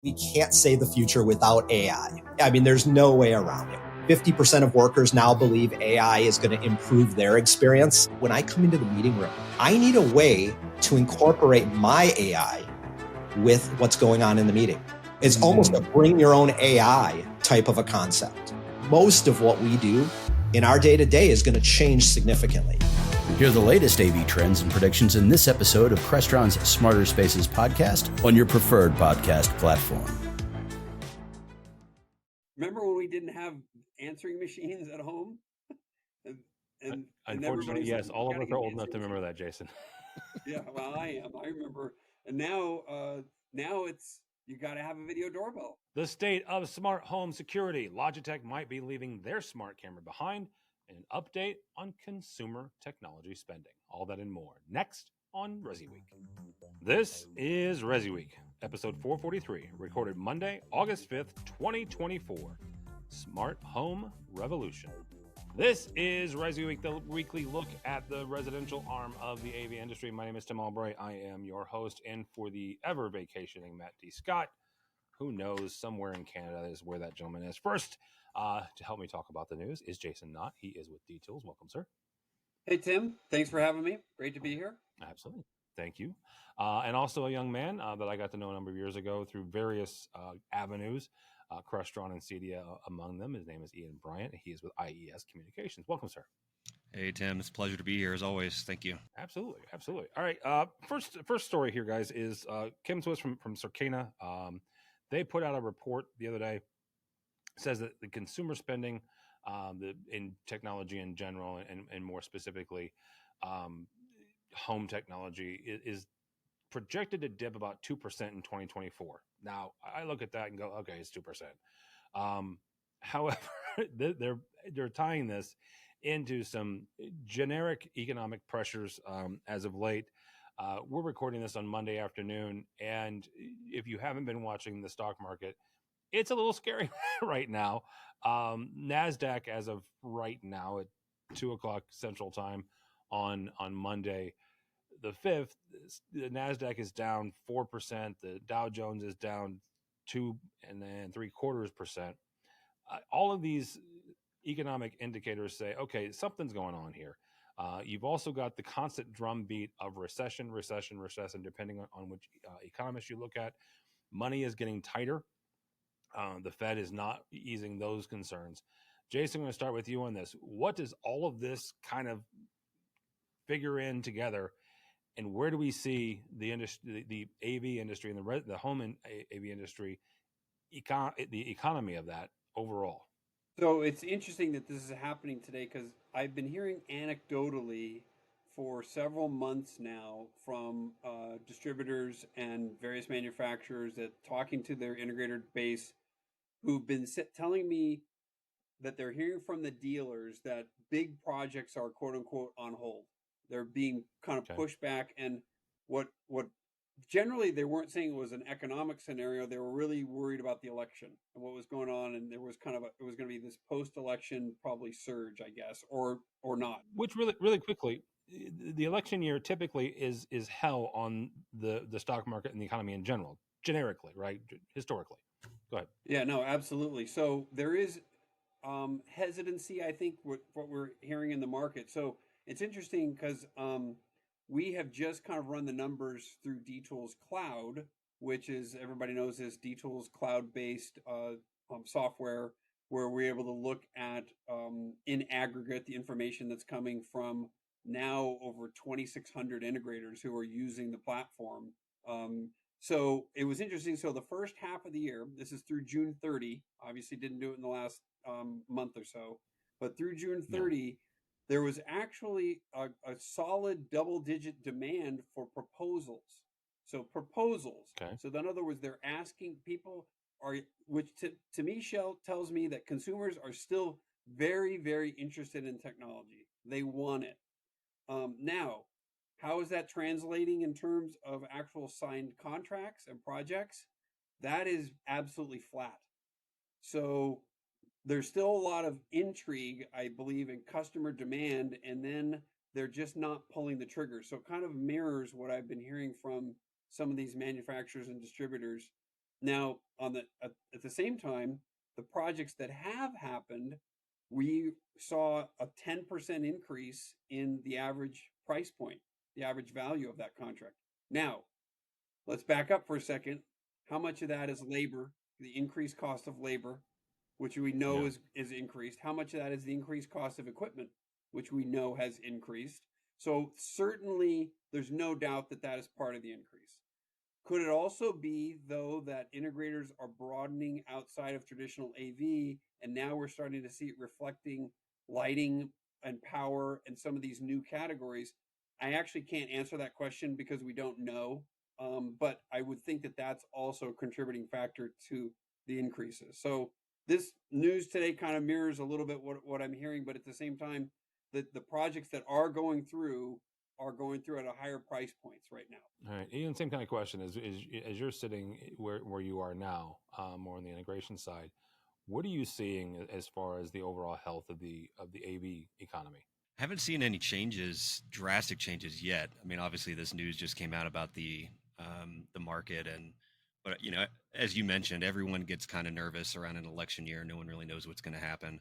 We can't say the future without AI. I mean, there's no way around it. 50% of workers now believe AI is going to improve their experience. When I come into the meeting room, I need a way to incorporate my AI with what's going on in the meeting. It's almost a bring your own AI type of a concept. Most of what we do in our day-to-day is going to change significantly. Hear the latest AV trends and predictions in this episode of Crestron's Smarter Spaces podcast on your preferred podcast platform. Remember when we didn't have answering machines at home? and unfortunately, yes, all of us are old enough to remember that, Jason. Yeah, well, I am. I remember. And now it's you got to have a video doorbell. The state of smart home security. Logitech might be leaving their smart camera behind. An update on consumer technology spending. All that and more next on ResiWeek. This is ResiWeek, episode 443, recorded Monday, August 5th, 2024. Smart Home Revolution. This is ResiWeek, the weekly look at the residential arm of the AV industry. My name is Tim Albright. I am your host, and for the ever vacationing Matt D. Scott, who knows, somewhere in Canada is where that gentleman is. First, to help me talk about the news is Jason Knott. He is with D-Tools. Welcome, sir. Hey, Tim. Thanks for having me. Great to be here. Absolutely. Thank you. And also a young man that I got to know a number of years ago through various avenues, Crestron and CDA among them. His name is Ian Bryant. He is with IES Communications. Welcome, sir. Hey, Tim. It's a pleasure to be here as always. Thank you. Absolutely. Absolutely. All right. First story here, guys, is came to us from CIRCANA. They put out a report the other day. Says that the consumer spending in technology in general and more specifically home technology is projected to dip about 2% in 2024. Now, I look at that and go, okay, it's 2%. However, they're tying this into some generic economic pressures as of late. We're recording this on Monday afternoon, and if you haven't been watching the stock market, it's a little scary right now. NASDAQ, as of right now at 2:00 Central Time on Monday, the 5th, the NASDAQ is down 4%. The Dow Jones is down 2.75%. All of these economic indicators say, okay, something's going on here. You've also got the constant drumbeat of recession, depending on which economist you look at. Money is getting tighter. The Fed is not easing those concerns. Jason, I'm going to start with you on this. What does all of this kind of figure in together, and where do we see the AV industry and the home and AV industry, the economy of that overall? So it's interesting that this is happening today because I've been hearing anecdotally for several months now from distributors and various manufacturers that talking to their integrator base who've been telling me that they're hearing from the dealers that big projects are quote unquote on hold. They're being kind of pushed back. And what generally they weren't saying it was an economic scenario. They were really worried about the election and what was going on. And there was it was going to be this post-election probably surge, I guess, or not. Which really quickly, the election year typically is hell on the stock market and the economy in general, generically, right? Historically. Go ahead. Yeah, no, absolutely. So there is hesitancy, I think, what we're hearing in the market. So it's interesting because we have just kind of run the numbers through D-Tools Cloud, which is, everybody knows, is D-Tools cloud-based software where we're able to look at, in aggregate, the information that's coming from now over 2,600 integrators who are using the platform. So it was interesting. So the first half of the year, this is through June 30, obviously didn't do it in the last month or so, but through June 30, there was actually a solid double-digit demand for proposals. So proposals. Okay. So in other words, they're asking people which to me, tells me that consumers are still very, very interested in technology. They want it. Now, how is that translating in terms of actual signed contracts and projects? That is absolutely flat. So there's still a lot of intrigue, I believe, in customer demand, and then they're just not pulling the trigger. So it kind of mirrors what I've been hearing from some of these manufacturers and distributors. Now, at the same time, the projects that have happened, we saw a 10% increase in the average price point, the average value of that contract. Now, let's back up for a second. How much of that is labor, the increased cost of labor, which we know is increased? How much of that is the increased cost of equipment, which we know has increased? So certainly there's no doubt that that is part of the increase. Could it also be, though, that integrators are broadening outside of traditional AV, and now we're starting to see it reflecting lighting and power and some of these new categories? I actually can't answer that question because we don't know, but I would think that that's also a contributing factor to the increases. So this news today kind of mirrors a little bit what I'm hearing, but at the same time, the projects that are going through at a higher price points right now. All right, Ian, same kind of question as you're sitting where you are now, more on the integration side. What are you seeing as far as the overall health of the AV economy? I haven't seen any drastic changes yet. I mean, obviously, this news just came out about the market, but as you mentioned, everyone gets kind of nervous around an election year. No one really knows what's going to happen.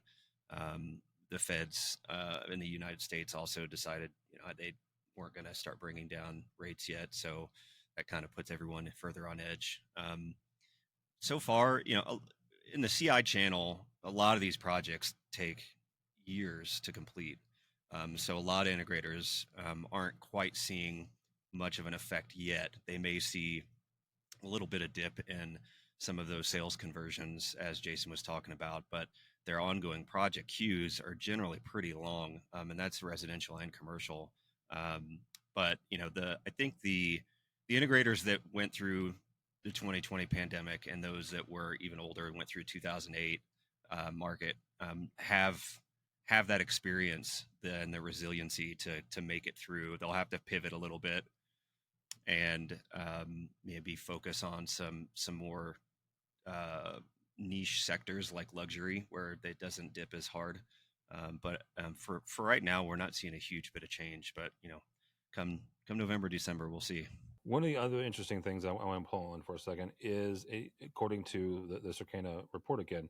The feds in the United States also decided, they weren't going to start bringing down rates yet, so that kind of puts everyone further on edge. So far, in the CI channel, a lot of these projects take years to complete. So a lot of integrators aren't quite seeing much of an effect yet. They may see a little bit of dip in some of those sales conversions, as Jason was talking about, but their ongoing project queues are generally pretty long, and that's residential and commercial. But I think the integrators that went through the 2020 pandemic and those that were even older and went through 2008 market have that experience and the resiliency to make it through. They'll have to pivot a little bit and maybe focus on some more niche sectors like luxury where it doesn't dip as hard. But for right now, we're not seeing a huge bit of change. But come November, December, we'll see. One of the other interesting things I want to pull on for a second is, according to the CIRCANA report again,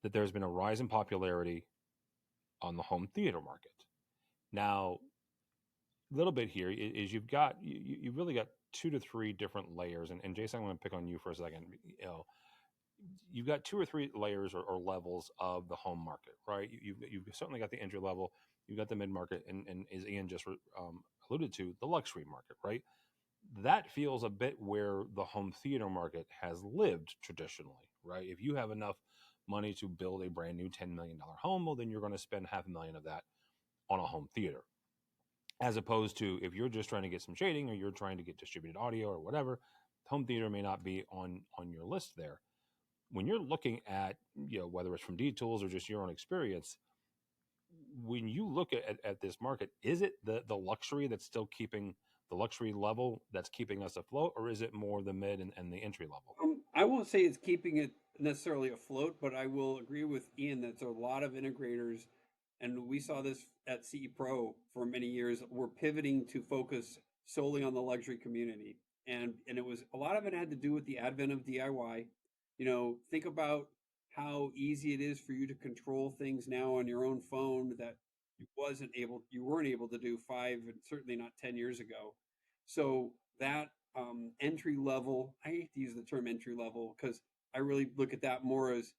that there's been a rise in popularity on the home theater market. Now, a little bit here is you've really got 2 to 3 different layers, and Jason, I want to pick on you for a second. You've got 2 or 3 layers or levels of the home market, right? You've certainly got the entry level, you've got the mid market, and as Ian just alluded to, the luxury market, right? That feels a bit where the home theater market has lived traditionally, right? If you have enough money to build a brand new $10 million home, well, then you're going to spend $500,000 of that on a home theater. As opposed to if you're just trying to get some shading or you're trying to get distributed audio or whatever, home theater may not be on your list there. When you're looking at, whether it's from D-Tools or just your own experience, when you look at this market, is it the luxury that's still keeping the luxury level that's keeping us afloat, or is it more the mid and the entry level? I won't say it's keeping it necessarily afloat, but I will agree with Ian that there are a lot of integrators, and we saw this at CE Pro for many years. We're pivoting to focus solely on the luxury community, and it was a lot of it had to do with the advent of DIY. Think about how easy it is for you to control things now on your own phone that you weren't able to do 5 and certainly not 10 years ago. So that entry level, I hate to use the term entry level because I really look at that more as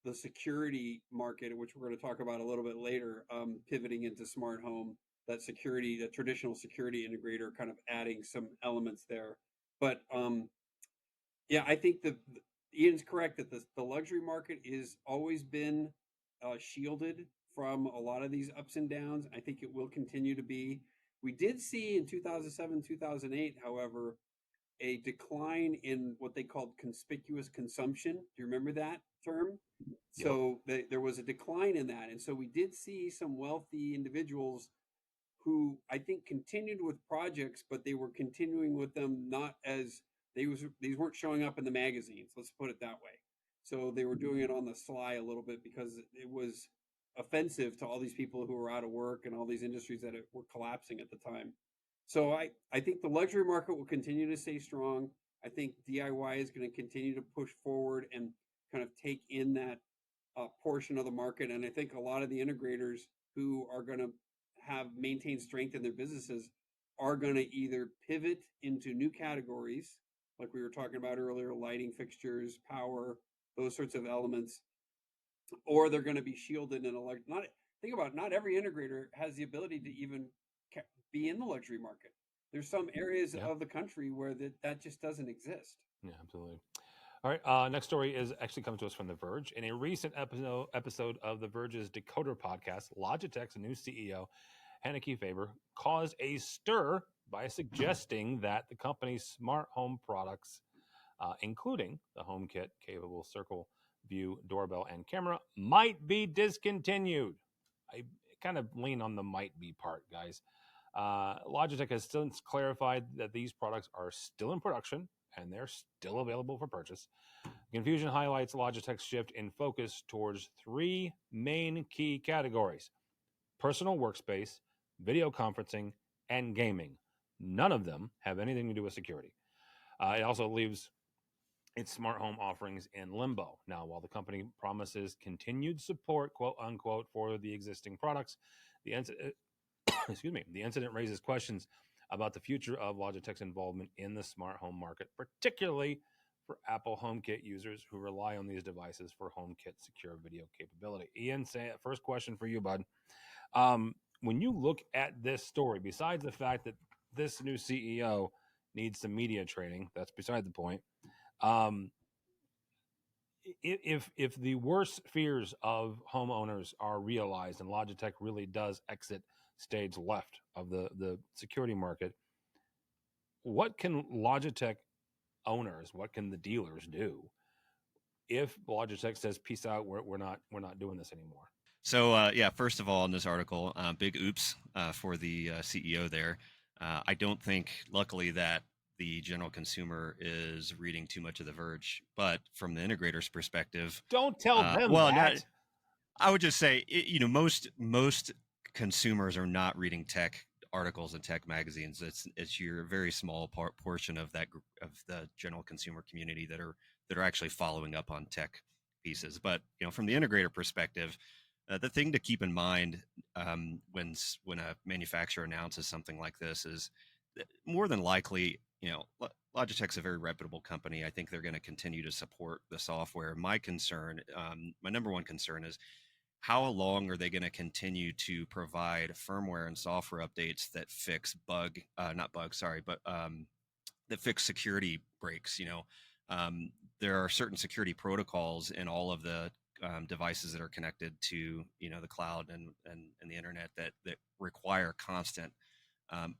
the security market, which we're going to talk about a little bit later, pivoting into smart home, that traditional security integrator, kind of adding some elements there. But I think Ian's correct that the luxury market is always been shielded from a lot of these ups and downs. I think it will continue to be. We did see in 2007, 2008, however, a decline in what they called conspicuous consumption. Do you remember that term? Yep. So there was a decline in that. And so we did see some wealthy individuals who I think continued with projects, but they were continuing with them not as these weren't showing up in the magazines. Let's put it that way. So they were doing it on the sly a little bit because it was offensive to all these people who were out of work and all these industries that were collapsing at the time. So I think the luxury market will continue to stay strong. I think DIY is going to continue to push forward and kind of take in that portion of the market. And I think a lot of the integrators who are going to have maintained strength in their businesses are going to either pivot into new categories, like we were talking about earlier, lighting fixtures, power, those sorts of elements, or they're going to be shielded in not think about it, not every integrator has the ability to even be in the luxury market. There's some areas of the country where that just doesn't exist. Yeah, absolutely. All right. Next story is actually comes to us from The Verge. In a recent episode of The Verge's Decoder podcast, Logitech's new CEO, Hanneke Faber, caused a stir by suggesting that the company's smart home products, including the HomeKit capable Circle View Doorbell and camera, might be discontinued. I kind of lean on the might be part, guys. Logitech has since clarified that these products are still in production and they're still available for purchase. Confusion highlights Logitech's shift in focus towards three main key categories: personal workspace, video conferencing, and gaming. None of them have anything to do with security. It also leaves its smart home offerings in limbo. Now, while the company promises continued support, quote unquote, for the existing products, the incident raises questions about the future of Logitech's involvement in the smart home market, particularly for Apple HomeKit users who rely on these devices for HomeKit secure video capability. Ian, first question for you, bud. When you look at this story, besides the fact that this new CEO needs some media training, that's beside the point. If the worst fears of homeowners are realized and Logitech really does exit stage left of the security market, what can Logitech owners, what can the dealers do if Logitech says peace out, we're not doing this anymore? So first of all, in this article, big oops for the CEO there. I don't think, luckily, that the general consumer is reading too much of The Verge, but from the integrator's perspective, don't tell them that. I would just say, most consumers are not reading tech articles and tech magazines. It's your very small portion of that group, of the general consumer community that are actually following up on tech pieces. But from the integrator perspective, the thing to keep in mind when a manufacturer announces something like this is that more than likely, Logitech's a very reputable company. I think they're going to continue to support the software. My number one concern is, how long are they going to continue to provide firmware and software updates that fix that fix security breaks? There are certain security protocols in all of the devices that are connected to the cloud and the internet that require constant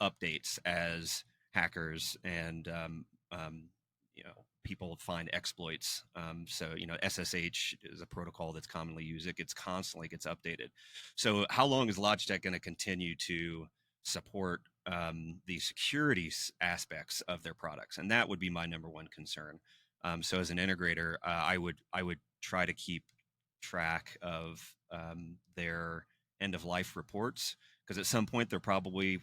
updates as hackers and people find exploits. So SSH is a protocol that's commonly used. It constantly gets updated. So how long is Logitech going to continue to support the security aspects of their products? And that would be my number one concern. So as an integrator, I would try to keep track of their end of life reports, because at some point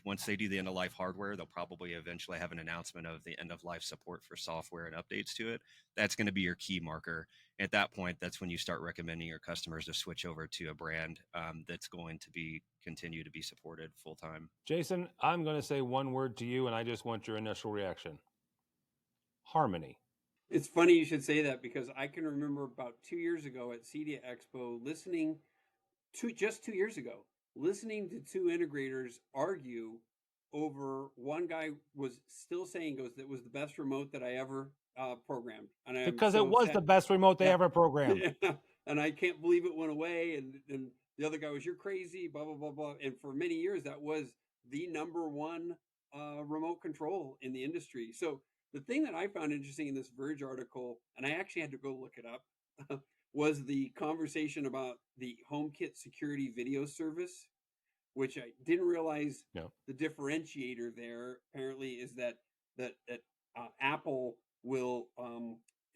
once they do the end of life hardware, they'll probably eventually have an announcement of the end of life support for software and updates to it. That's going to be your key marker. At that point, that's when you start recommending your customers to switch over to a brand that's going to continue to be supported full time. Jason, I'm going to say one word to you, and I just want your initial reaction. Harmony. It's funny you should say that, because I can remember about 2 years ago at CEDIA Expo listening to two integrators argue over, one guy was still saying, that was the best remote that I ever programmed. And because it was the best remote they ever programmed. And I can't believe it went away. And the other guy was, you're crazy, blah, blah, blah, blah. And for many years, that was the number one remote control in the industry. So the thing that I found interesting in this Verge article, and I actually had to go look it up, was the conversation about the HomeKit security video service, which I didn't realize. The differentiator there apparently is that Apple will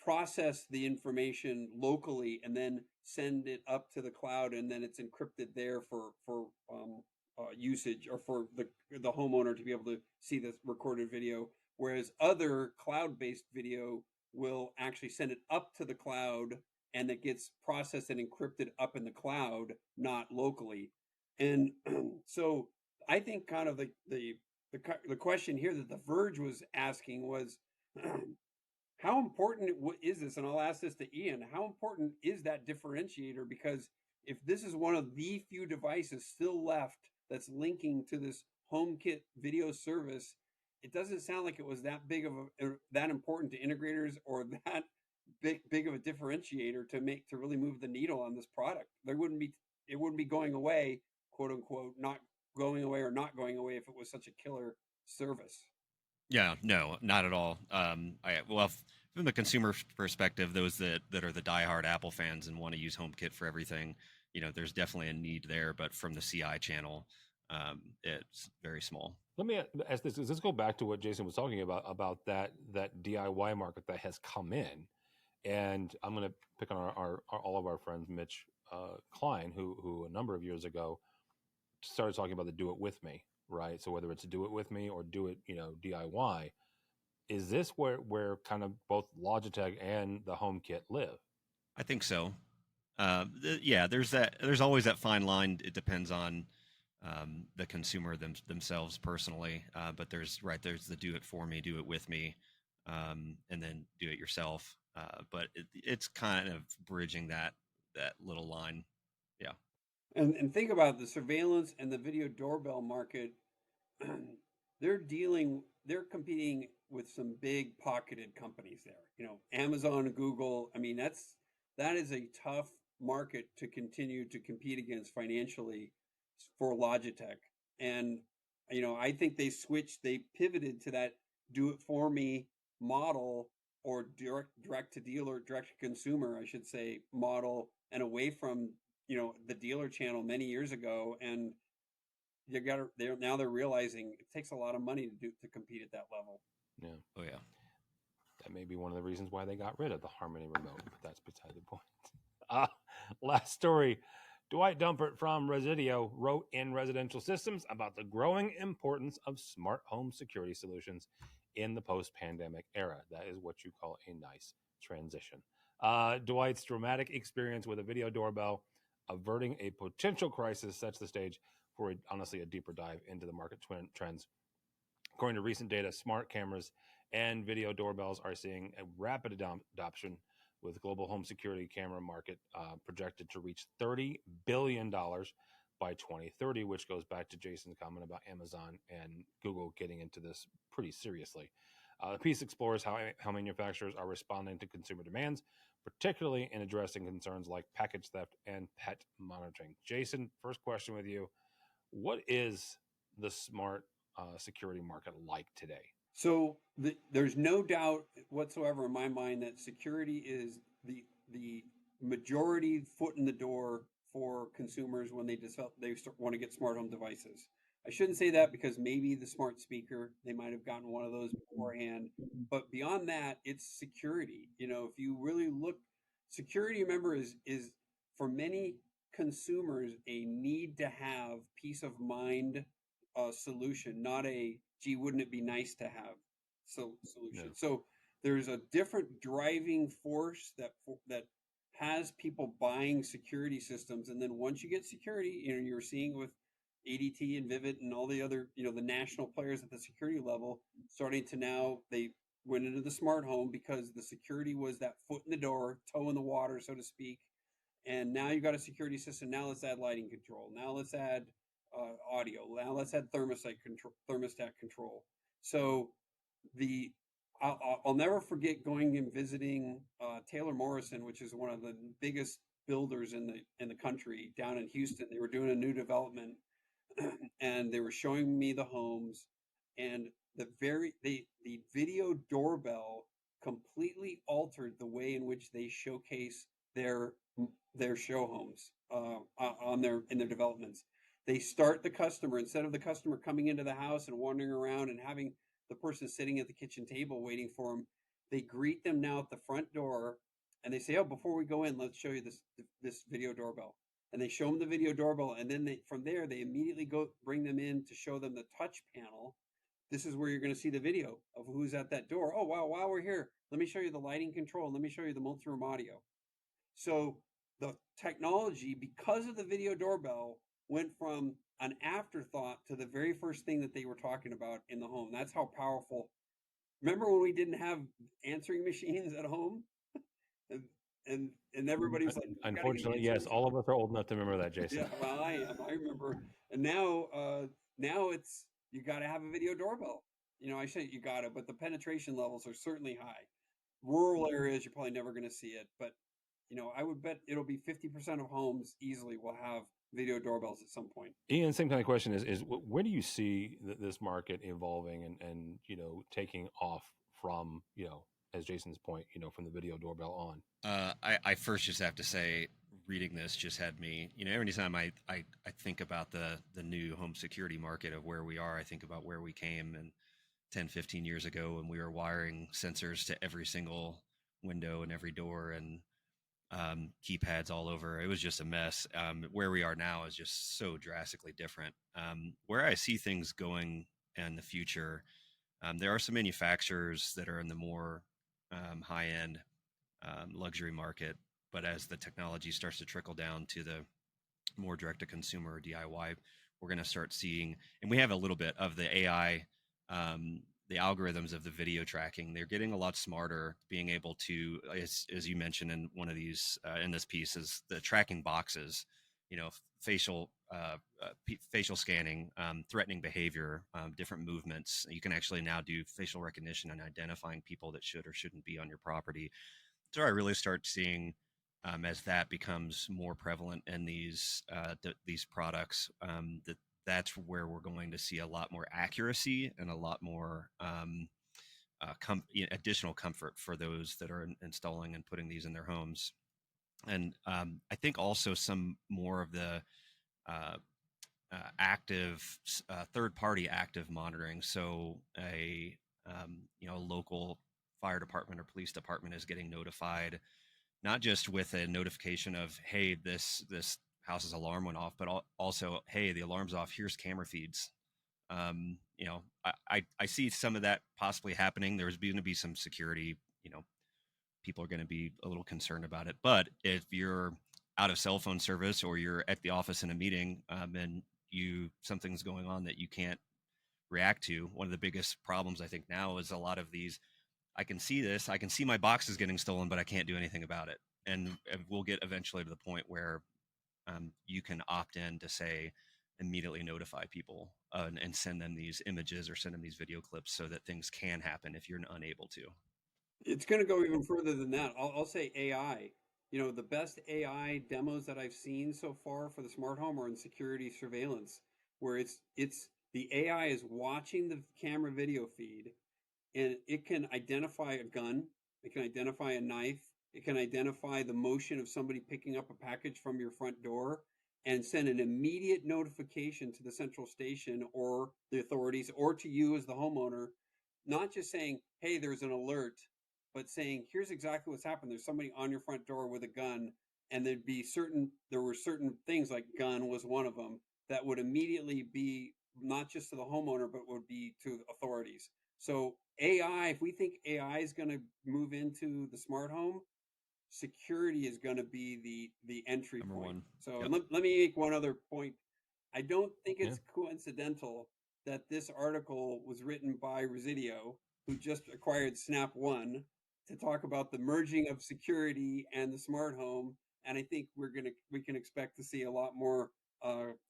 process the information locally and then send it up to the cloud, and then it's encrypted there for usage, or for the homeowner to be able to see the recorded video. whereas other cloud-based video will actually send it up to the cloud and it gets processed and encrypted up in the cloud, not locally. And so I think kind of the question here that The Verge was asking was, how important is this? And I'll ask this to Ian. How important is that differentiator? Because if this is one of the few devices still left that's linking to this HomeKit video service, it doesn't sound like it was that big of that important to integrators or that big of a differentiator to really move the needle on this product. It wouldn't be going away, quote unquote, not going away or not going away if it was such a killer service. Yeah, no, not at all. From the consumer perspective, those that are the diehard Apple fans and want to use HomeKit for everything, there's definitely a need there. But from the CI channel, it's very small. Let me ask this. Let's go back to what Jason was talking about that DIY market that has come in. And I'm going to pick on our all of our friends, Mitch Klein, who a number of years ago started talking about the do it with me, right? So whether it's do it with me or do it, DIY, is this where kind of both Logitech and the HomeKit live? I think so. There's always that fine line. It depends on the consumer themselves personally. But there's the do it for me, do it with me, and then do it yourself. But it's kind of bridging that little line. Yeah. And think about the surveillance and the video doorbell market. They're competing with some big pocketed companies there. Amazon, Google. I mean, that is a tough market to continue to compete against financially for Logitech. And I think they pivoted to that do it for me model, or direct to dealer, direct to consumer, I should say, model, and away from the dealer channel many years ago. And they're realizing it takes a lot of money to compete at that level. Yeah. Oh yeah. That may be one of the reasons why they got rid of the Harmony remote, but that's beside the point. Last story. Dwight Dumpert from Resideo wrote in Residential Systems about the growing importance of smart home security solutions in the post-pandemic era. That is what you call a nice transition. Dwight's dramatic experience with a video doorbell averting a potential crisis sets the stage for honestly a deeper dive into the market trends. According to recent data, smart cameras and video doorbells are seeing a rapid adoption, with global home security camera market projected to reach $30 billion by 2030, which goes back to Jason's comment about Amazon and Google getting into this pretty seriously. The piece explores how manufacturers are responding to consumer demands, particularly in addressing concerns like package theft and pet monitoring. Jason, first question with you. What is the smart security market like today? So there's no doubt whatsoever in my mind that security is the majority foot in the door for consumers when they want to get smart home devices. I shouldn't say that because maybe the smart speaker, they might have gotten one of those beforehand. But beyond that, it's security. If you really look, security, remember, is for many consumers a need to have peace of mind solution, not a gee, wouldn't it be nice to have solution. Yeah. So there's a different driving force that has people buying security systems. And then once you get security, you're seeing with ADT and Vivint and all the other, the national players at the security level starting to now, they went into the smart home because the security was that foot in the door, toe in the water, so to speak. And now you've got a security system. Now let's add lighting control. Now let's add audio. Now let's add thermostat control. So I'll never forget going and visiting Taylor Morrison, which is one of the biggest builders in the country down in Houston. They were doing a new development, and they were showing me the homes, and the video doorbell completely altered the way in which they showcase their show homes in their developments. They start the customer, instead of the customer coming into the house and wandering around and having the person sitting at the kitchen table waiting for them, they greet them now at the front door, and they say, "Oh, before we go in, let's show you this video doorbell." And they show them the video doorbell, and then from there they immediately bring them in to show them the touch panel. this is where you're going to see the video of who's at that door. Oh, wow, while we're here, let me show you the lighting control. Let me show you the multi-room audio. So the technology, because of the video doorbell, went from an afterthought to the very first thing that they were talking about in the home. That's how powerful. Remember when we didn't have answering machines at home? And and everybody was like, unfortunately, yes, all of us are old enough to remember that, Jason. Yeah, well, I am. I remember. And now it's you got to have a video doorbell. I say you got to, but the penetration levels are certainly high. Rural areas, you're probably never going to see it, but I would bet it'll be 50% of homes easily will have video doorbells at some point. Ian, same kind of question is where do you see this market evolving and taking off from, as Jason's point, from the video doorbell on? I first just have to say, reading this just had me, every time I think about the new home security market of where we are, I think about where we came and 10, 15 years ago when we were wiring sensors to every single window and every door and keypads all over. It was just a mess. Where we are now is just so drastically different. Where I see things going in the future, there are some manufacturers that are in the more high-end luxury market, but as the technology starts to trickle down to the more direct-to-consumer DIY, we're going to start seeing, and we have a little bit of the AI, the algorithms of the video tracking. They're getting a lot smarter, being able to, as you mentioned in one of these, in this piece, is the tracking boxes, facial scanning, threatening behavior, different movements. You can actually now do facial recognition and identifying people that should or shouldn't be on your property. So I really start seeing, as that becomes more prevalent in these products, that's where we're going to see a lot more accuracy and a lot more additional comfort for those that are installing and putting these in their homes. And I think also some more of the active third-party active monitoring. So a local fire department or police department is getting notified, not just with a notification of, hey, this house's alarm went off, but also, hey, the alarm's off, here's camera feeds. I see some of that possibly happening. There's going to be some security, people are going to be a little concerned about it. But if you're out of cell phone service or you're at the office in a meeting and something's going on that you can't react to, one of the biggest problems I think now is a lot of these, I can see my boxes getting stolen, but I can't do anything about it. And we'll get eventually to the point where you can opt in to say, immediately notify people and send them these images or send them these video clips so that things can happen if you're unable to. It's going to go even further than that. I'll say AI. The best AI demos that I've seen so far for the smart home are in security surveillance, where it's the AI is watching the camera video feed, and it can identify a gun, it can identify a knife, it can identify the motion of somebody picking up a package from your front door, and send an immediate notification to the central station or the authorities or to you as the homeowner, not just saying, hey, there's an alert, but saying, here's exactly what's happened. There's somebody on your front door with a gun, and there were certain things, like gun was one of them, that would immediately be not just to the homeowner, but would be to authorities. So AI, if we think AI is going to move into the smart home, security is going to be the entry Number point. one. So Yep. let me make one other point. I don't think it's coincidental that this article was written by Resideo, who just acquired Snap One, to talk about the merging of security and the smart home. And I think we can expect to see a lot more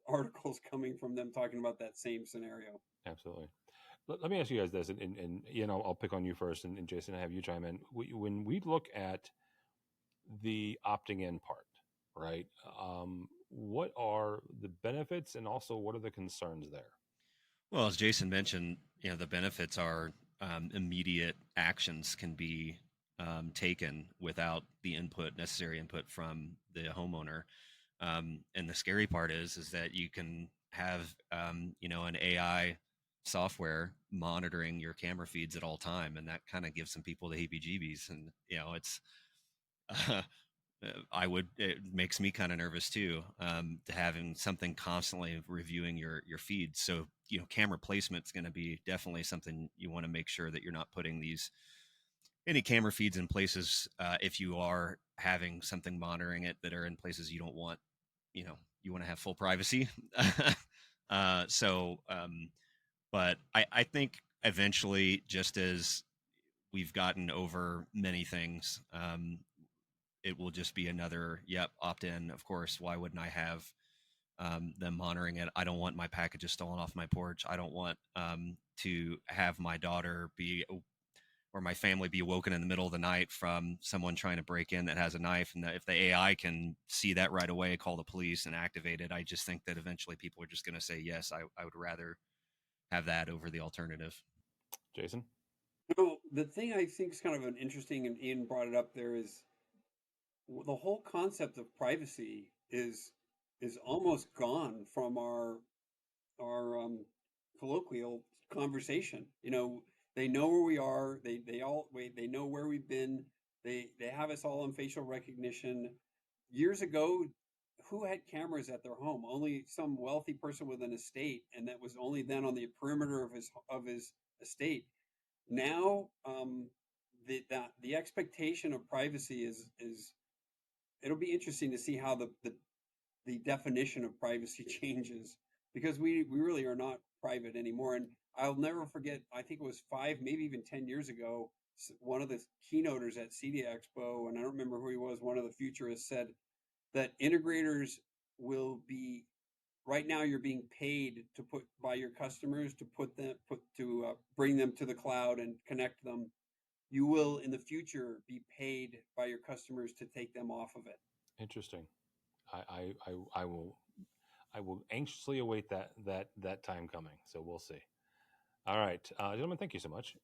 articles coming from them talking about that same scenario. Absolutely. Let me ask you guys this, and I'll pick on you first, and Jason, I have you chime in. When we look at the opting in part, right? What are the benefits, and also what are the concerns there? Well, as Jason mentioned, the benefits are immediate actions can be taken without the necessary input from the homeowner. And the scary part is that you can have, an AI software monitoring your camera feeds at all time. And that kind of gives some people the heebie-jeebies. And, it's, it makes me kind of nervous too, to having something constantly reviewing your feeds. So camera placement is going to be definitely something you want to make sure that you're not putting any camera feeds in places, if you are having something monitoring it, that are in places you don't want, you want to have full privacy. But I think eventually, just as we've gotten over many things, it will just be another, opt-in. Of course, why wouldn't I have them monitoring it? I don't want my packages stolen off my porch. I don't want to have my daughter or my family be woken in the middle of the night from someone trying to break in that has a knife. And that if the AI can see that right away, call the police and activate it, I just think that eventually people are just going to say, yes, I would rather have that over the alternative. Jason? The thing I think is kind of an interesting, and Ian brought it up there, is the whole concept of privacy is almost gone from our colloquial conversation. They know where we are. They know where we've been. They have us all on facial recognition. Years ago, who had cameras at their home? Only some wealthy person with an estate, and that was only then on the perimeter of his estate. Now, the expectation of privacy is it'll be interesting to see how the definition of privacy changes, because we really are not private anymore. And I'll never forget, I think it was 5, maybe even 10 years ago, one of the keynoters at CEDIA Expo, and I don't remember who he was, one of the futurists, said that integrators will be, right now you're being paid by your customers to bring them to the cloud and connect them. You will in the future be paid by your customers to take them off of it. Interesting. I will anxiously await that time coming. So we'll see. All right, gentlemen, thank you so much.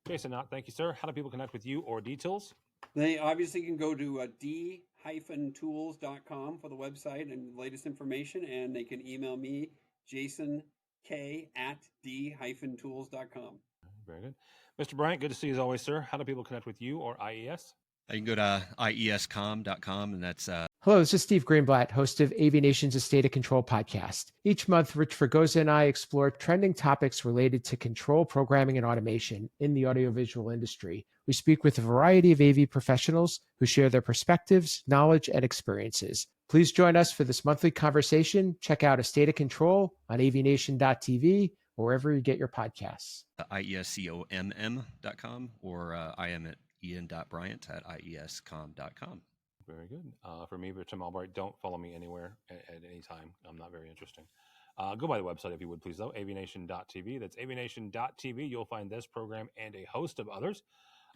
Jason Knott, thank you, sir. How do people connect with you or details? They obviously can go to d-tools.com for the website and latest information, and they can email me, jason.k@d-tools.com. Very good. Mr. Bryant, good to see you as always, sir. How do people connect with you or IES? You can go to iescom.com, and that's Hello, this is Steve Greenblatt, host of AVNation's State of Control podcast. Each month, Rich Fregosa and I explore trending topics related to control, programming, and automation in the audiovisual industry. We speak with a variety of AV professionals who share their perspectives, knowledge, and experiences. Please join us for this monthly conversation. Check out A State of Control on avnation.tv or wherever you get your podcasts. iescomm.com, or I am at ian.bryant@iescom.com. Very good. For me, Tim Albright, don't follow me anywhere at any time. I'm not very interesting. Go by the website if you would, please, though, avnation.tv. That's avnation.tv. You'll find this program and a host of others.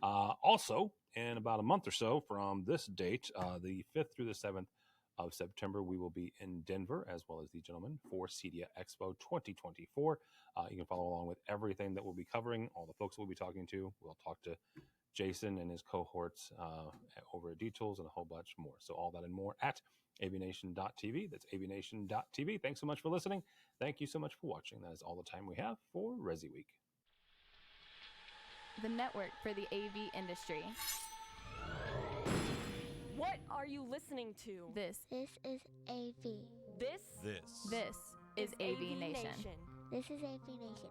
Also, in about a month or so from this date, the 5th through the 7th of September, we will be in Denver, as well as the gentlemen, for CEDIA Expo 2024. You can follow along with everything that we'll be covering, all the folks we'll be talking to. We'll talk to Jason and his cohorts over at D-Tools and a whole bunch more. So all that and more at avnation.tv. That's avnation.tv. Thanks so much for listening. Thank you so much for watching. That is all the time we have for ResiWeek. The network for the AV industry. What are you listening to? This is AV. This is AVNation. This is AVNation.